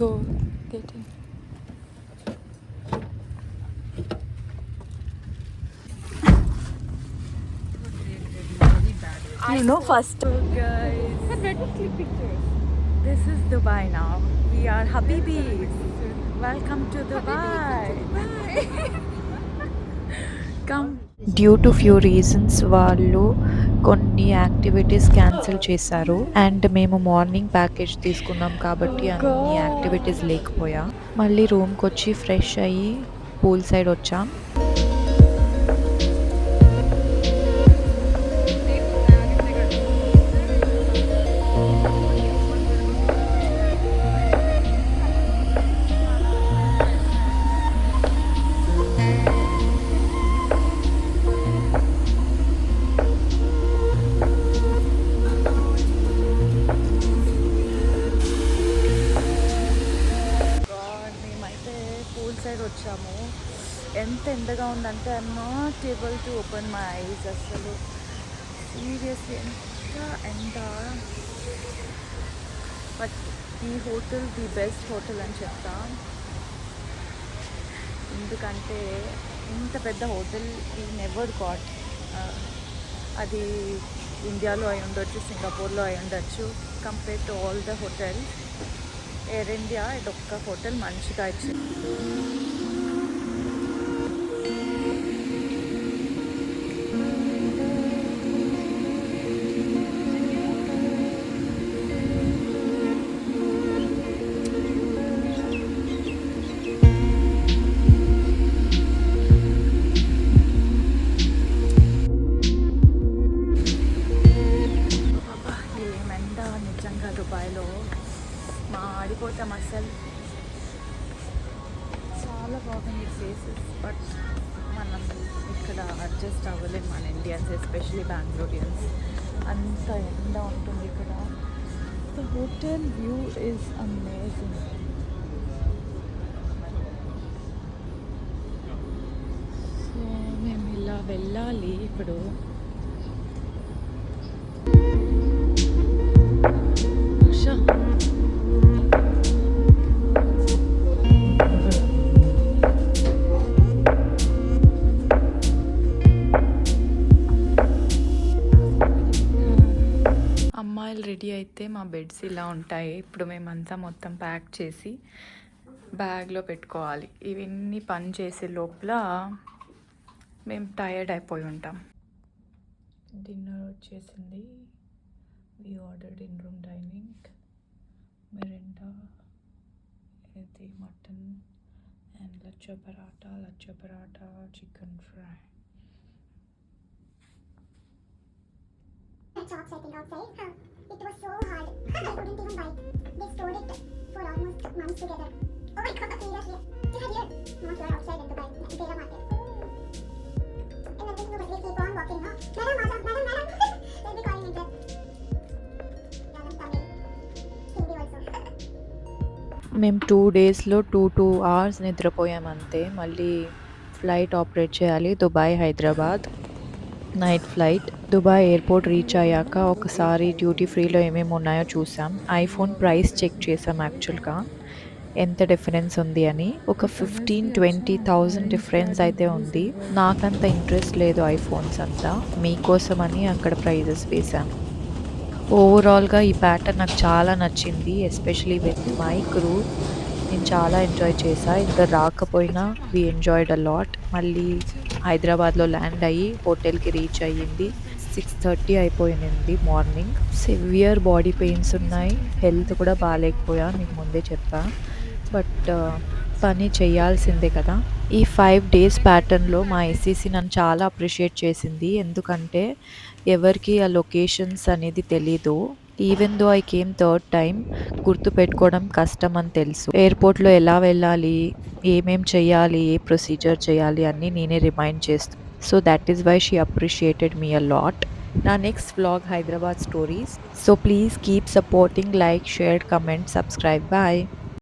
go get in. You know, first guys, Click pictures. this is Dubai now. We are Habibis. Welcome to Dubai. Come. Due to few reasons వాళ్ళు కొన్ని activities cancel చేశారు and మేము morning package తీసుకున్నాం కాబట్టి అన్ని activities లేకపోయా మళ్ళీ రూమ్కి వచ్చి ఫ్రెష్ అయ్యి పూల్ సైడ్ వచ్చాం. మేమైతే పూల్ సైడ్ వచ్చాము. ఎంత ఎండగా ఉందంటే I'm not able to open my eyes. అసలు సీరియస్లీ ఎంత ఎండ. బట్ ఈ హోటల్ ది బెస్ట్ హోటల్ అని చెప్తా, ఎందుకంటే ఇంత పెద్ద హోటల్ ఈ నెవర్ గాట్. అది ఇండియాలో అయి ఉండొచ్చు, సింగపూర్లో అయి ఉండొచ్చు. Compare to all the hotel Air India ఇదొక్క హోటల్ మంచిగా ఇచ్చింది. ఏమంటా నిజంగా దుబాయ్లో మాడిపోతాం అసలు. చాలా బాగుంది ప్లేసెస్, బట్ మనం ఇక్కడ అడ్జస్ట్ అవ్వలేము మన ఇండియన్స్, ఎస్పెషలీ బెంగళూరియన్స్. అంత ఎండ ఉంటుంది ఇక్కడ. The hotel view is amazing. So మేము ఇలా వెళ్ళాలి ఇప్పుడు. అమ్మాయిలు రెడీ అయితే మా బెడ్స్ ఇలా ఉంటాయి. ఇప్పుడు మేమంతా మొత్తం ప్యాక్ చేసి బ్యాగ్లో పెట్టుకోవాలి. ఇవన్నీ పని చేసే లోపల మేము టైర్డ్ అయిపోయి ఉంటాం. డిన్నర్ వచ్చేసింది. We ordered in room dining, Mirinda, ఇది mutton and lachha paratha, chicken fry. Chalks, I think, outside. It was so hard. They couldn't even bite. They stored it for almost months together. Oh my god, seriously. You had here. No, you are outside in Dubai, in Tera market. And then they keep on walking, no? Madam. They'll be calling into. Madam Tamil. Hindi also. మేము 2 డేస్లో 2 hours నిద్రపోయామంతే. మళ్ళీ flight operate చేయాలి, Dubai Hyderabad night flight. Dubai airport reach అయ్యాక ఒకసారి duty ఫ్రీలో ఏమేమి ఉన్నాయో చూసాం. IPhone price check చేసాం యాక్చువల్గా ఎంత డిఫరెన్స్ ఉంది అని. ఒక 15,000-20,000 డిఫరెన్స్ అయితే ఉంది. నాకంత ఇంట్రెస్ట్ లేదు ఐఫోన్స్ అంతా, మీకోసమని అక్కడ ప్రైజెస్ వేసాను. ఓవరాల్గా ఈ ప్యాటర్న్ నాకు చాలా నచ్చింది, ఎస్పెషలీ విత్ మై క్రూ. నేను చాలా ఎంజాయ్ చేశా. ఇంకా రాకపోయినా వి ఎంజాయ్డ్ అ లాట్. మళ్ళీ హైదరాబాద్లో ల్యాండ్ అయ్యి హోటల్కి రీచ్ అయ్యింది 6:30 అయిపోయింది మార్నింగ్. సివియర్ బాడీ పెయిన్స్ ఉన్నాయి, హెల్త్ కూడా బాగాలేకపోయా, మీకు ముందే చెప్పా. బట్ పని చేయాల్సిందే కదా. ఈ 5 days ప్యాటర్న్లో మా ఎస్సీసీ నన్ను చాలా అప్రిషియేట్ చేసింది, ఎందుకంటే ఎవరికి ఆ లొకేషన్స్ అనేది తెలీదు. Even though I came third time, గుర్తుపెట్టుకోవడం కష్టం అని తెలుసు. ఎయిర్పోర్ట్లో ఎలా వెళ్ళాలి, ఏమేం చేయాలి, ఏ ప్రొసీజర్ చేయాలి అన్నీ నేనే రిమైండ్ చేస్తాను. So that is why she appreciated me a lot. నా next vlog Hyderabad stories. So please keep supporting, like, share, comment, subscribe. Bye.